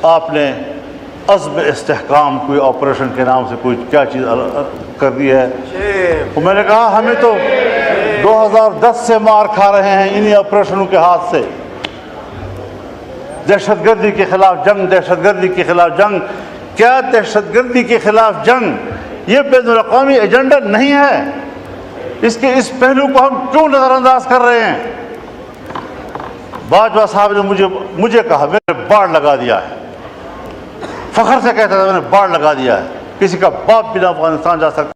آپ نے عزم استحکام کوئی آپریشن کے نام سے کوئی کیا چیز کر دی ہے. تو میں نے کہا ہمیں تو 2010 سے مار کھا رہے ہیں انہی آپریشنوں کے ہاتھ سے. دہشت گردی کے خلاف جنگ، دہشت گردی کے خلاف جنگ. کیا دہشت گردی کے خلاف جنگ یہ بین الاقوامی ایجنڈا نہیں ہے؟ اس کے اس پہلو کو ہم کیوں نظر انداز کر رہے ہیں؟ باجوہ صاحب نے مجھے کہا، میں نے باڑ لگا دیا ہے. فخر سے کہتا تھا میں نے باڑ لگا دیا ہے، کسی کا باپ بھی نہ افغانستان جا سکتا.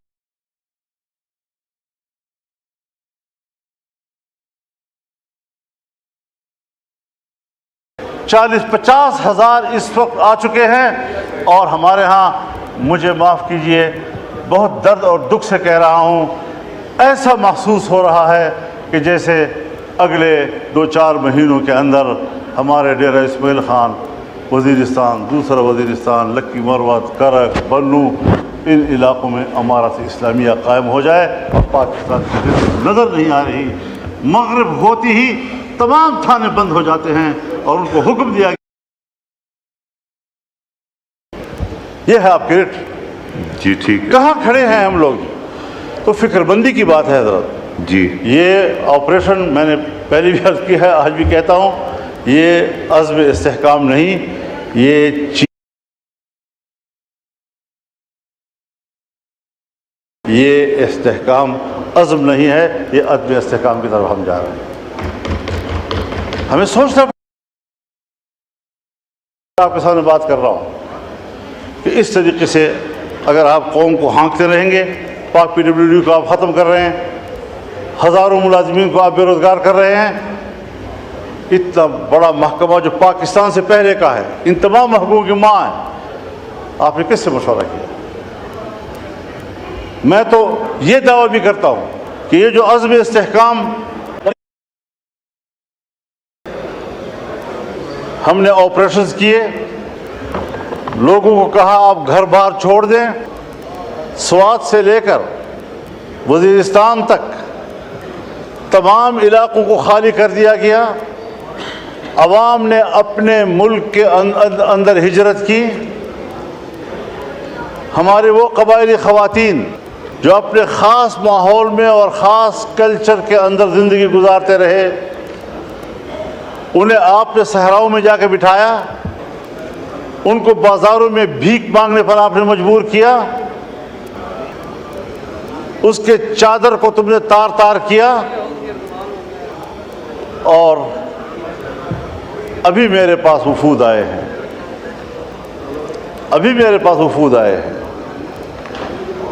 40-50 ہزار اس وقت آ چکے ہیں، اور ہمارے ہاں، مجھے معاف کیجئے، بہت درد اور دکھ سے کہہ رہا ہوں، ایسا محسوس ہو رہا ہے کہ جیسے اگلے 2-4 مہینوں کے اندر ہمارے ڈیرہ اسماعیل خان، وزیرستان، دوسرا وزیرستان، لکی مروت، کرک، بنو، ان علاقوں میں امارت اسلامیہ قائم ہو جائے اور پاکستان کی نظر نہیں آ رہی. مغرب ہوتی ہی تمام تھانے بند ہو جاتے ہیں اور ان کو حکم دیا گیا. یہ ہے آپ کی رٹ. جی ٹھیک ہے. کہاں کھڑے ہیں ہم لوگ؟ تو فکر بندی کی بات ہے حضرت. جی یہ آپریشن میں نے پہلے بھی عرض کی ہے، آج بھی کہتا ہوں، یہ عزم استحکام نہیں، یہ استحکام عزم نہیں ہے، یہ عدم استحکام کی طرف ہم جا رہے ہیں. ہمیں سوچنا، آپ کے سامنے بات کر رہا ہوں کہ اس طریقے سے اگر آپ قوم کو ہانکتے رہیں گے، پاک پی ڈبلیو ڈی کو آپ ختم کر رہے ہیں، ہزاروں ملازمین کو آپ بے روزگار کر رہے ہیں. اتنا بڑا محکمہ جو پاکستان سے پہلے کا ہے، ان تمام محکموں کی ماں ہے، آپ نے کس سے مشورہ کیا؟ میں تو یہ دعویٰ بھی کرتا ہوں کہ یہ جو عزم استحکام ہم نے آپریشنز کیے، لوگوں کو کہا آپ گھر بار چھوڑ دیں، سوات سے لے کر وزیرستان تک تمام علاقوں کو خالی کر دیا گیا. عوام نے اپنے ملک کے اندر ہجرت کی. ہمارے وہ قبائلی خواتین جو اپنے خاص ماحول میں اور خاص کلچر کے اندر زندگی گزارتے رہے، انہیں آپ نے صحراؤں میں جا کے بٹھایا، ان کو بازاروں میں بھیک مانگنے پر آپ نے مجبور کیا، اس کے چادر کو تم نے تار تار کیا. اور ابھی میرے پاس وفود آئے ہیں،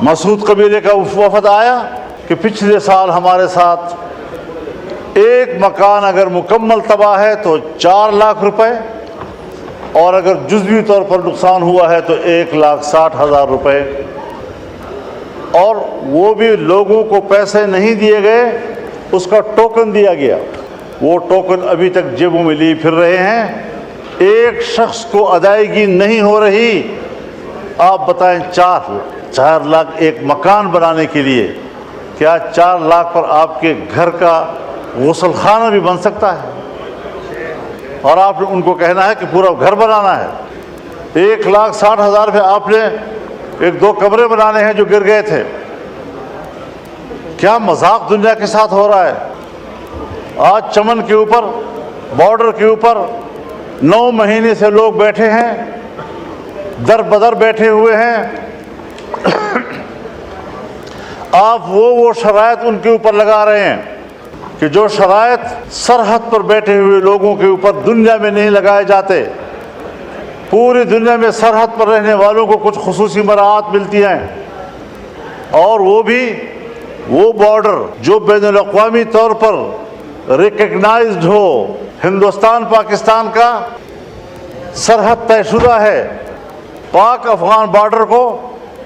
مسعود قبیلے کا وفد آیا کہ پچھلے سال ہمارے ساتھ ایک مکان اگر مکمل تباہ ہے تو 4 لاکھ روپے، اور اگر جزوی طور پر نقصان ہوا ہے تو 1,60,000 روپے. اور وہ بھی لوگوں کو پیسے نہیں دیے گئے، اس کا ٹوکن دیا گیا. وہ ٹوکن ابھی تک جیبوں میں لیے پھر رہے ہیں. ایک شخص کو ادائیگی نہیں ہو رہی. آپ بتائیں، 4 لاکھ ایک مکان بنانے کے لیے، کیا 4 لاکھ پر آپ کے گھر کا غسل خانہ بھی بن سکتا ہے؟ اور آپ نے ان کو کہنا ہے کہ پورا گھر بنانا ہے. 1,60,000 پہ آپ نے 1-2 کمرے بنانے ہیں جو گر گئے تھے. کیا مذاق دنیا کے ساتھ ہو رہا ہے؟ آج چمن کے اوپر، بارڈر کے اوپر 9 مہینے سے لوگ بیٹھے ہیں، در بدر بیٹھے ہوئے ہیں. آپ وہ شرائط ان کے اوپر لگا رہے ہیں کہ جو شرائط سرحد پر بیٹھے ہوئے لوگوں کے اوپر دنیا میں نہیں لگائے جاتے. پوری دنیا میں سرحد پر رہنے والوں کو کچھ خصوصی مراعات ملتی ہیں، اور وہ بھی وہ بارڈر جو بین الاقوامی طور پر ریکگنائزڈ ہو. ہندوستان پاکستان کا سرحد طے شدہ ہے. پاک افغان بارڈر کو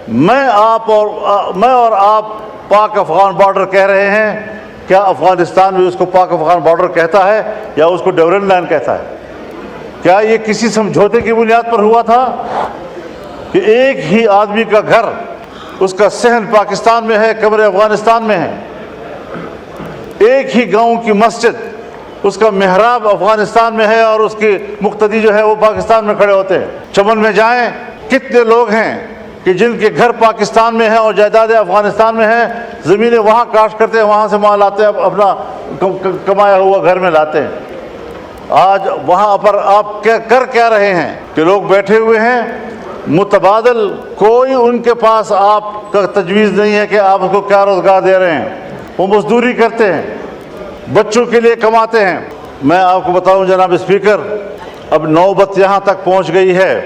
میں اور آپ پاک افغان بارڈر کہہ رہے ہیں. کیا افغانستان بھی اس کو پاک افغان بارڈر کہتا ہے یا اس کو ڈیورن لائن کہتا ہے؟ کیا یہ کسی سمجھوتے کی بنیاد پر ہوا تھا کہ ایک ہی آدمی کا گھر، اس کا صحن پاکستان میں ہے، کمرے افغانستان میں ہیں؟ ایک ہی گاؤں کی مسجد اس کا محراب افغانستان میں ہے اور اس کی مقتدی جو ہے وہ پاکستان میں کھڑے ہوتے ہیں۔ چمن میں جائیں، کتنے لوگ ہیں کہ جن کے گھر پاکستان میں ہیں اور جائیدادیں افغانستان میں ہیں، زمینیں وہاں کاشت کرتے ہیں، وہاں سے مال لاتے ہیں، اپنا کمایا ہوا گھر میں لاتے ہیں۔ آج وہاں پر آپ کیا رہے ہیں کہ لوگ بیٹھے ہوئے ہیں متبادل، کوئی ان کے پاس آپ کا تجویز نہیں ہے کہ آپ اس کو کیا روزگار دے رہے ہیں۔ وہ مزدوری کرتے ہیں، بچوں کے لیے کماتے ہیں۔ میں آپ کو بتاؤں جناب اسپیکر، اب نوبت یہاں تک پہنچ گئی ہے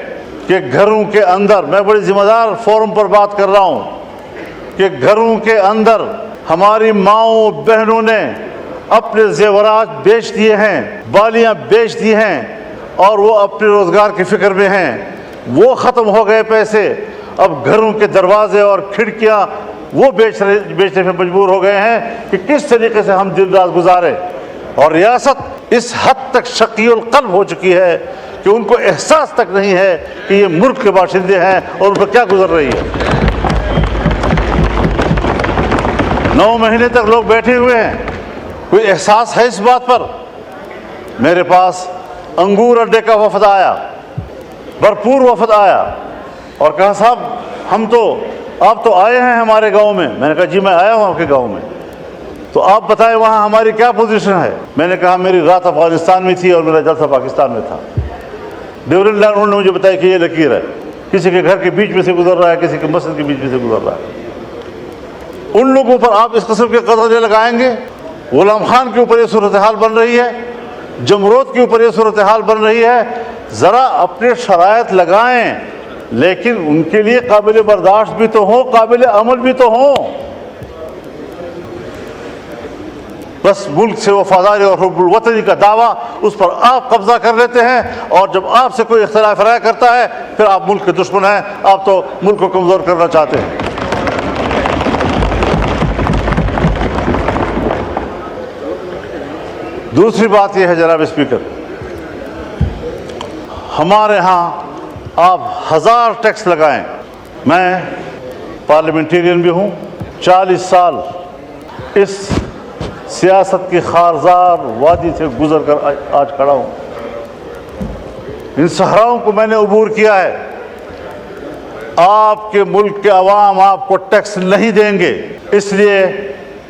کہ گھروں کے اندر، میں بڑی ذمہ دار فورم پر بات کر رہا ہوں، کہ گھروں کے اندر ہماری ماؤں بہنوں نے اپنے زیورات بیچ دیے ہیں، بالیاں بیچ دی ہیں، اور وہ اپنے روزگار کی فکر میں ہیں۔ وہ ختم ہو گئے پیسے، اب گھروں کے دروازے اور کھڑکیاں وہ بیچنے میں مجبور ہو گئے ہیں کہ کس طریقے سے ہم دن رات گزارے۔ اور ریاست اس حد تک شقی القلب ہو چکی ہے کہ ان کو احساس تک نہیں ہے کہ یہ ملک کے باشندے ہیں اور ان پر کیا گزر رہی ہے۔ 9 مہینے تک لوگ بیٹھے ہوئے ہیں، کوئی احساس ہے اس بات پر؟ میرے پاس انگور اڈے کا وفد آیا، بھرپور وفد آیا، اور کہا صاحب آپ تو آئے ہیں ہمارے گاؤں میں۔ میں نے کہا جی میں آیا ہوں آپ کے گاؤں میں، تو آپ بتائیں وہاں ہماری کیا پوزیشن ہے۔ میں نے کہا میری رات افغانستان میں تھی اور میرا جلسہ پاکستان میں تھا۔ ڈیورنڈ لائن انہوں نے مجھے بتایا کہ یہ لکیر ہے، کسی کے گھر کے بیچ میں سے گزر رہا ہے، کسی کے مسجد کے بیچ میں سے گزر رہا ہے۔ ان لوگوں پر آپ اس قسم کے قدرے لگائیں گے؟ غلام خان کے اوپر یہ صورتحال بن رہی ہے، جمرود کے اوپر یہ صورتحال بن رہی ہے۔ ذرا اپنے شرائط لگائیں، لیکن ان کے لیے قابل برداشت بھی تو ہوں، قابل عمل بھی تو ہوں۔ بس ملک سے وفاداری اور حب الوطنی کا دعویٰ، اس پر آپ قبضہ کر لیتے ہیں، اور جب آپ سے کوئی اختلاف رائے کرتا ہے پھر آپ ملک کے دشمن ہیں، آپ تو ملک کو کمزور کرنا چاہتے ہیں۔ دوسری بات یہ ہے جناب اسپیکر، ہمارے ہاں آپ 1000 ٹیکس لگائیں، میں پارلیمنٹیرین بھی ہوں، 40 سال اس سیاست کی خارزار وادی سے گزر کر آج کھڑا ہوں۔ ان صحراؤں کو میں نے عبور کیا ہے۔ آپ کے ملک کے عوام آپ کو ٹیکس نہیں دیں گے، اس لیے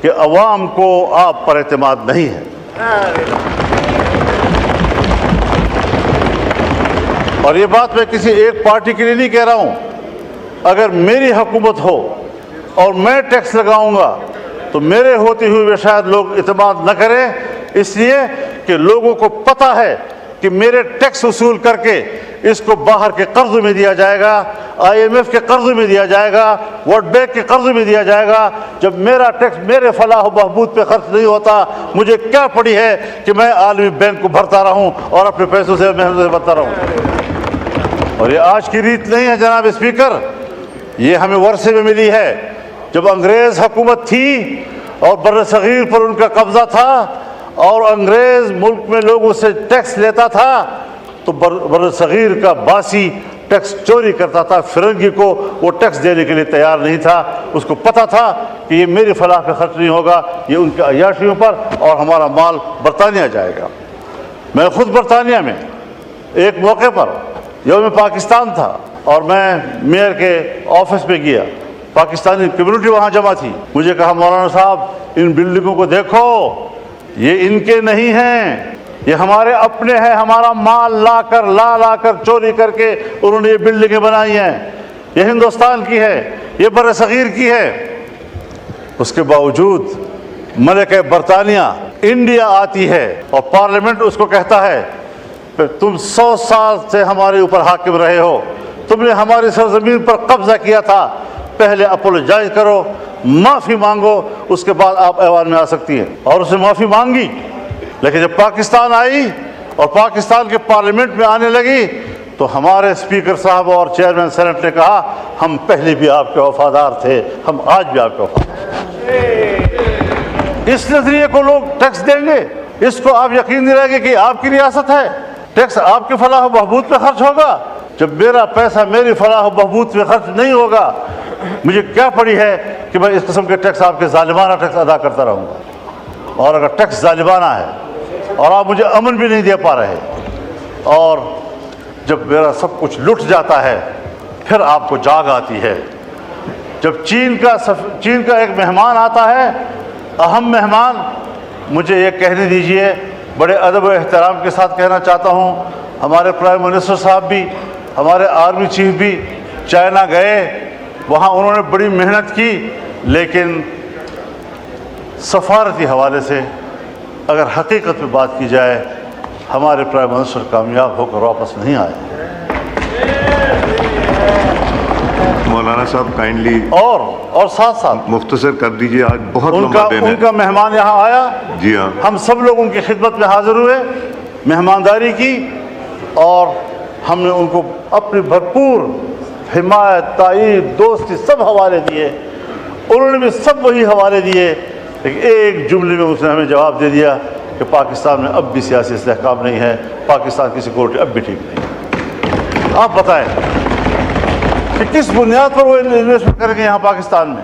کہ عوام کو آپ پر اعتماد نہیں ہے۔ اور یہ بات میں کسی ایک پارٹی کے لیے نہیں کہہ رہا ہوں۔ اگر میری حکومت ہو اور میں ٹیکس لگاؤں گا تو میرے ہوتے ہوئے بھی شاید لوگ اعتماد نہ کریں، اس لیے کہ لوگوں کو پتہ ہے کہ میرے ٹیکس وصول کر کے اس کو باہر کے قرض میں دیا جائے گا، IMF کے قرض میں دیا جائے گا، ورلڈ بینک کے قرض میں دیا جائے گا۔ جب میرا ٹیکس میرے فلاح و بہبود پہ خرچ نہیں ہوتا، مجھے کیا پڑی ہے کہ میں عالمی بینک کو بھرتا رہوں اور اپنے پیسوں سے محنت سے بھرتا رہوں۔ اور یہ آج کی ریت نہیں ہے جناب اسپیکر، یہ ہمیں ورثے میں ملی ہے۔ جب انگریز حکومت تھی اور بر صغیر پر ان کا قبضہ تھا اور انگریز ملک میں لوگوں سے ٹیکس لیتا تھا تو بر صغیر کا باسی ٹیکس چوری کرتا تھا، فرنگی کو وہ ٹیکس دینے کے لیے تیار نہیں تھا۔ اس کو پتہ تھا کہ یہ میری فلاح پہ خرچ نہیں ہوگا، یہ ان کے عیاشیوں پر، اور ہمارا مال برطانیہ جائے گا۔ میں خود برطانیہ میں ایک موقع پر یوم پاکستان تھا اور میں میئر کے آفس میں گیا، پاکستانی کمیونٹی وہاں جمع تھی۔ مجھے کہا مولانا صاحب ان بلڈنگوں کو دیکھو، یہ ان کے نہیں ہیں، یہ ہمارے اپنے ہیں، ہمارا مال لا کر چوری کر کے انہوں نے یہ بلڈنگیں بنائی ہیں، یہ ہندوستان کی ہے، یہ بر صغیر کی ہے۔ اس کے باوجود ملکہ برطانیہ انڈیا آتی ہے اور پارلیمنٹ اس کو کہتا ہے تم 100 سال سے ہمارے اوپر حاکم رہے ہو، تم نے ہماری سرزمین پر قبضہ کیا تھا، پہلے اپولوجائز کرو، معافی مانگو، اس کے بعد آپ ایوان میں آ سکتی ہیں۔ اور اس نے معافی مانگی، لیکن جب پاکستان آئی اور پاکستان کے پارلیمنٹ میں آنے لگی تو ہمارے اسپیکر صاحب اور چیئرمین سینٹ نے کہا ہم پہلے بھی آپ کے وفادار تھے، ہم آج بھی آپ کے وفادار ہیں۔ اس نظریے کو لوگ ٹیکس دیں گے، اس کو آپ یقین دلائیں گے کہ آپ کی ریاست ہے، ٹیکس آپ کے فلاح و بہبود پہ خرچ ہوگا۔ جب میرا پیسہ میری فلاح و بہبود پہ خرچ نہیں ہوگا، مجھے کیا پڑی ہے کہ میں اس قسم کے ٹیکس، آپ کے ظالمانہ ٹیکس ادا کرتا رہوں گا۔ اور اگر ٹیکس ظالمانہ ہے اور آپ مجھے امن بھی نہیں دے پا رہے، اور جب میرا سب کچھ لٹ جاتا ہے پھر آپ کو جاگ آتی ہے۔ جب چین کا ایک مہمان آتا ہے، اہم مہمان، مجھے یہ کہنے دیجئے، بڑے ادب و احترام کے ساتھ کہنا چاہتا ہوں، ہمارے پرائم منسٹر صاحب بھی، ہمارے آرمی چیف بھی چائنا گئے، وہاں انہوں نے بڑی محنت کی، لیکن سفارتی حوالے سے اگر حقیقت پہ بات کی جائے، ہمارے پرائم منسٹر کامیاب ہو کر واپس نہیں آئے۔ مولانا صاحب کائنڈلی اور ساتھ ساتھ مختصر کر دیجئے، آج بہت لمبا دن ہے۔ ان کا مہمان یہاں آیا، جی ہاں، ہم سب لوگ ان کی خدمت میں حاضر ہوئے، مہمانداری کی، اور ہم نے ان کو اپنی بھرپور حمایت، تائید، دوستی سب حوالے دیے، انہوں نے بھی سب وہی حوالے دیے، لیکن ایک جملے میں اس نے ہمیں جواب دے دیا کہ پاکستان میں اب بھی سیاسی استحکام نہیں ہے، پاکستان کی سیکورٹی اب بھی ٹھیک نہیں ہے۔ آپ بتائیں کہ کس بنیاد پر وہ انویسٹمنٹ کریں گے یہاں پاکستان میں؟